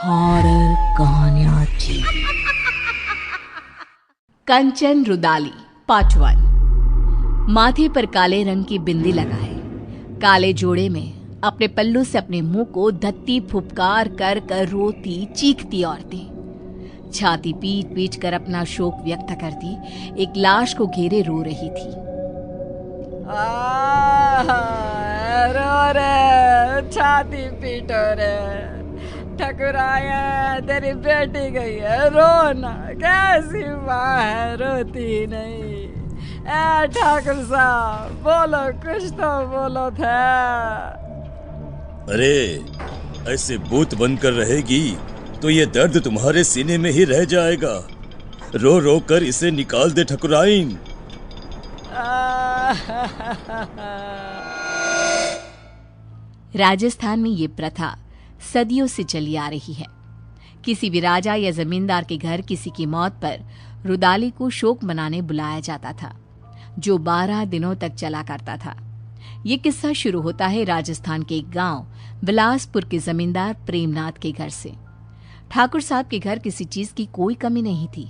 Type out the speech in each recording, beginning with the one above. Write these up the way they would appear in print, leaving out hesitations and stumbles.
Horror कहानियां थी। कंचन rudali part 1। माथे पर काले रंग की बिंदी लगाए, काले जोड़े में अपने पल्लू से अपने मुंह को धत्ती फुफकार कर कर रोती चीखती औरतें छाती पीट पीट कर अपना शोक व्यक्त करती एक लाश को घेरे रो रही थी। रो रे, छाती पीटो रे, ठकुराया तेरी बेटी गई है, रोना, कैसी माँ है रोती नहीं। ए ठाकुर साहब बोलो, कुछ तो बोलो था। अरे ऐसे बूत बनकर रहेगी तो ये दर्द तुम्हारे सीने में ही रह जाएगा। रो रो कर इसे निकाल दे ठकुराइन। राजस्थान में ये प्रथा सदियों से चली आ रही है। किसी भी राजा या जमींदार के घर किसी की मौत पर रुदाली को शोक मनाने बुलाया जाता था, जो 12 दिनों तक चला करता था। ये किस्सा शुरू होता है राजस्थान के एक गांव बिलासपुर के जमींदार प्रेमनाथ के घर से। ठाकुर साहब के घर किसी चीज की कोई कमी नहीं थी,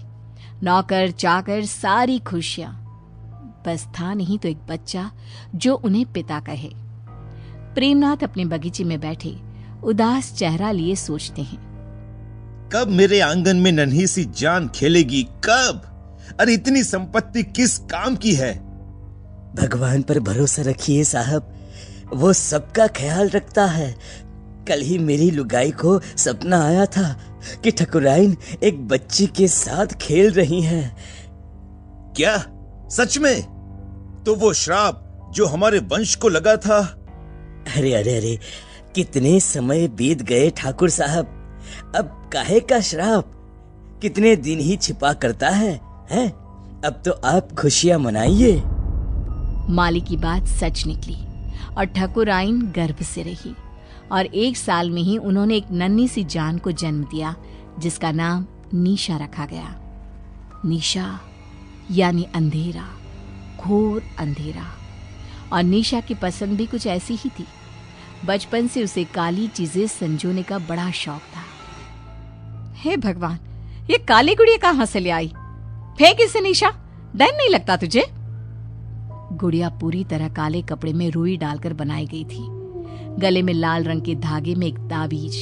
नौकर चाकर सारी खुशियां, बस था नहीं तो एक बच्चा जो उन्हें पिता कहे। प्रेमनाथ अपने बगीचे में बैठे उदास चेहरा लिए सोचते हैं, कब मेरे आंगन में नन्ही सी जान खेलेगी, कब? अरे इतनी संपत्ति किस काम की है? भगवान पर भरोसा रखिए साहब, वो सबका ख्याल रखता है। कल ही मेरी लुगाई को सपना आया था कि ठकुराइन एक बच्ची के साथ खेल रही हैं। क्या सच में? तो वो श्राप जो हमारे वंश को लगा था। अरे अरे अरे, कितने समय बीत गए ठाकुर साहब, अब काहे का श्राप? कितने दिन ही छिपा करता है? अब तो आप खुशियां मनाइए। माली की बात सच निकली और ठकुराइन गर्भ से रही और 1 साल में ही उन्होंने एक नन्ही सी जान को जन्म दिया, जिसका नाम निशा रखा गया। निशा यानी अंधेरा, घोर अंधेरा। और निशा की पसंद भी कुछ ऐसी ही थी। बचपन से उसे काली चीजें संजोने का बड़ा शौक था। हे भगवान, ये काली गुड़िया कहां से ले आई? फेंक इसे निशा, डर नहीं लगता तुझे? गुड़िया पूरी तरह काले कपड़े में रुई डालकर बनाई गई थी। गले में लाल रंग के धागे में एक ताबीज,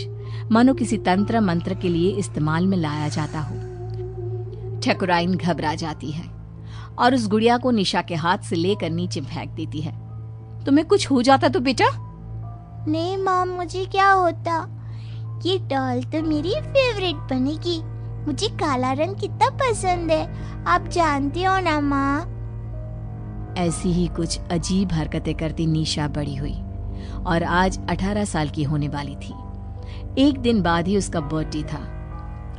मानो किसी तंत्र मंत्र के लिए इस्तेमाल में लाया जाता हो। ठकुराइन घबरा जाती है और उस गुड़िया को निशा के हाथ से लेकर नीचे फेंक देती है। तुम्हें कुछ हो जाता तो बेटा? नहीं माँ, मुझे क्या होता? ये डॉल तो मेरी फेवरेट बनेगी। मुझे काला रंग कितना पसंद है, आप जानती हो ना माँ। ऐसी ही कुछ अजीब हरकतें करती निशा बड़ी हुई और आज 18 साल की होने वाली थी। एक दिन बाद ही उसका बर्थडे था।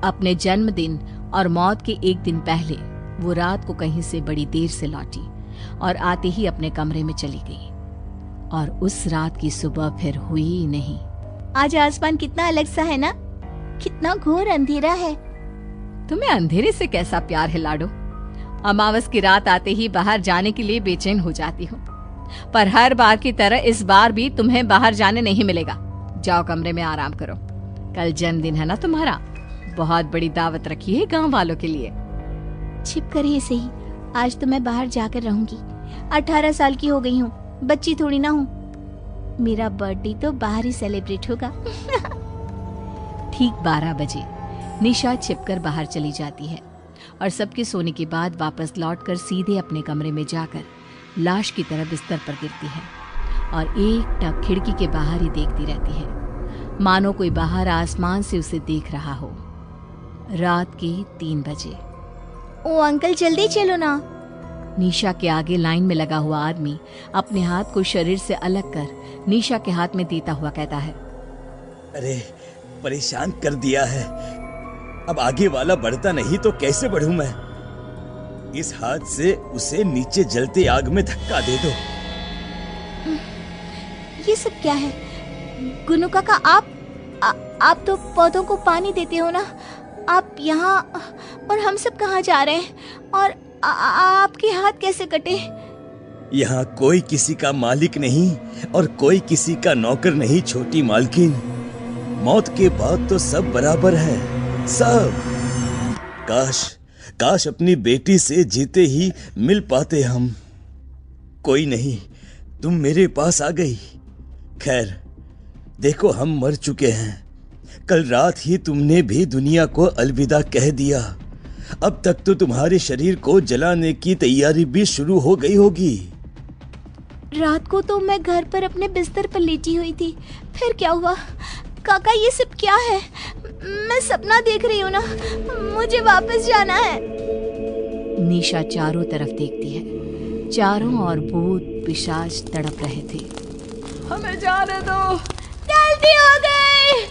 अपने जन्मदिन और मौत के 1 दिन पहले वो रात को कहीं से बड़ी देर से लौटी और आते ही अपने कमरे में चली गई। और उस रात की सुबह फिर हुई ही नहीं। आज आसमान कितना अलग सा है ना, कितना घोर अंधेरा है। तुम्हें अंधेरे से कैसा प्यार है लाडो? अमावस की रात आते ही बाहर जाने के लिए बेचैन हो जाती हूँ, पर हर बार की तरह इस बार भी तुम्हें बाहर जाने नहीं मिलेगा। जाओ कमरे में आराम करो। कल जन्मदिन है ना तुम्हारा, बहुत बड़ी दावत रखी है गांव वालों के लिए। छिप कर ही सही, आज तो मैं बाहर जाकर रहूंगी। 18 साल की हो गई हूँ, बच्ची थोड़ी ना हूँ। मेरा बर्थडे तो बाहर ही सेलिब्रेट होगा। ठीक 12 बजे निशा छिपकर बाहर चली जाती है और सबके सोने के बाद वापस लौटकर सीधे अपने कमरे में जाकर लाश की तरह बिस्तर पर गिरती है और एक टक खिड़की के बाहर ही देखती रहती है, मानो कोई बाहर आसमान से उसे देख रहा हो। रात के 3 बजे। ओ अंकल, जल्दी चलो ना। निशा के आगे लाइन में लगा हुआ आदमी अपने हाथ को शरीर से अलग कर निशा के हाथ में देता हुआ कहता है, अरे परेशान कर दिया है, अब आगे वाला बढ़ता नहीं तो कैसे बढ़ूं मैं? इस हाथ से उसे नीचे जलते आग में धक्का दे दो। ये सब क्या है? गुनु काका, आप तो पौधों को पानी देते हो ना, आप यहाँ और हम सब कहाँ जा रहे हैं? और आपके हाथ कैसे कटे? यहाँ कोई किसी का मालिक नहीं और कोई किसी का नौकर नहीं छोटी मालकिन। मौत के बाद तो सब बराबर है, सब। काश अपनी बेटी से जीते ही मिल पाते हम। कोई नहीं, तुम मेरे पास आ गई। खैर, देखो हम मर चुके हैं। कल रात ही तुमने भी दुनिया को अलविदा कह दिया। अब तक तो तुम्हारे शरीर को जलाने की तैयारी भी शुरू हो गई होगी। रात को तो मैं घर पर अपने बिस्तर पर लेटी हुई थी। फिर क्या हुआ? काका, ये सब क्या है? मैं सपना देख रही हूँ ना, मुझे वापस जाना है। निशा चारों तरफ देखती है। चारों ओर भूत पिशाच तड़प रहे थे। हमें जाने दो। गलती हो गई।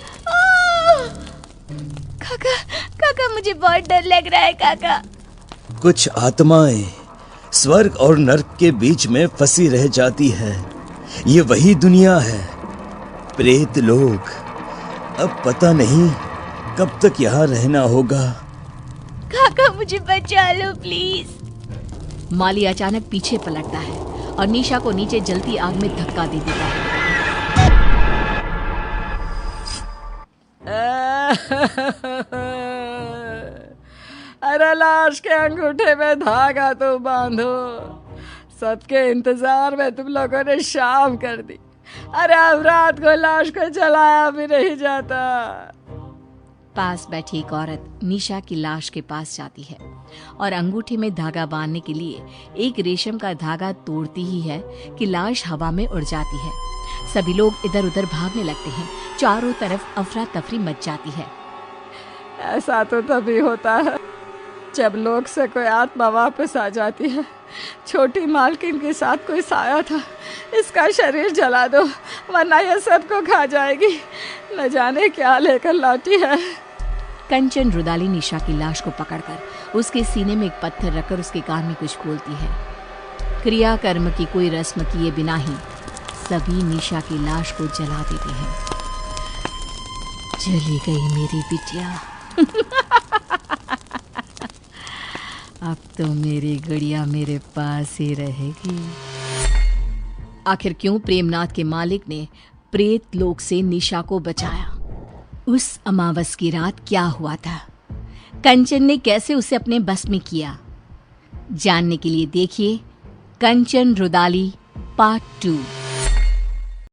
काका, मुझे बहुत डर लग रहा है काका। कुछ आत्माएं स्वर्ग और नर्क के बीच में फंसी रह जाती है। ये वही दुनिया है, प्रेत लोग। अब पता नहीं कब तक यहाँ रहना होगा। काका, मुझे बचा लो प्लीज। माली अचानक पीछे पलटता है और निशा को नीचे जलती आग में धक्का दे देता है। अरे लाश के अंगूठे में धागा तो बांधो। सबके इंतजार में तुम लोगों ने शाम कर दी। अरे अब रात को लाश को जलाया भी नहीं जाता। पास बैठी एक औरत निशा की लाश के पास जाती है और अंगूठे में धागा बांधने के लिए एक रेशम का धागा तोड़ती ही है कि लाश हवा में उड़ जाती है। सभी लोग इधर उधर भागने लगते हैं। चारों तरफ अफरा तफरी मच जाती है। ऐसा तो तभी होता है जब लोग से कोई आत्मा वापस आ जाती है। छोटी मालकिन के साथ कोई साया था। इसका शरीर जला दो वरना ये सबको खा जाएगी। न जाने क्या लेकर लौटी है। कंचन रुदाली निशा की लाश को पकड़कर उसके सीने में एक पत्थर रखकर उसके कान में कुछ बोलती है। क्रिया कर्म की कोई रस्म किए बिना ही सभी निशा की लाश को जला देते हैं। चली गई मेरी बिटिया। अब तो मेरी गुड़िया मेरे पास ही रहेगी। आखिर क्यों प्रेमनाथ के मालिक ने प्रेत लोक से निशा को बचाया? उस अमावस की रात क्या हुआ था? कंचन ने कैसे उसे अपने बस में किया? जानने के लिए देखिए कंचन रुदाली पार्ट 2।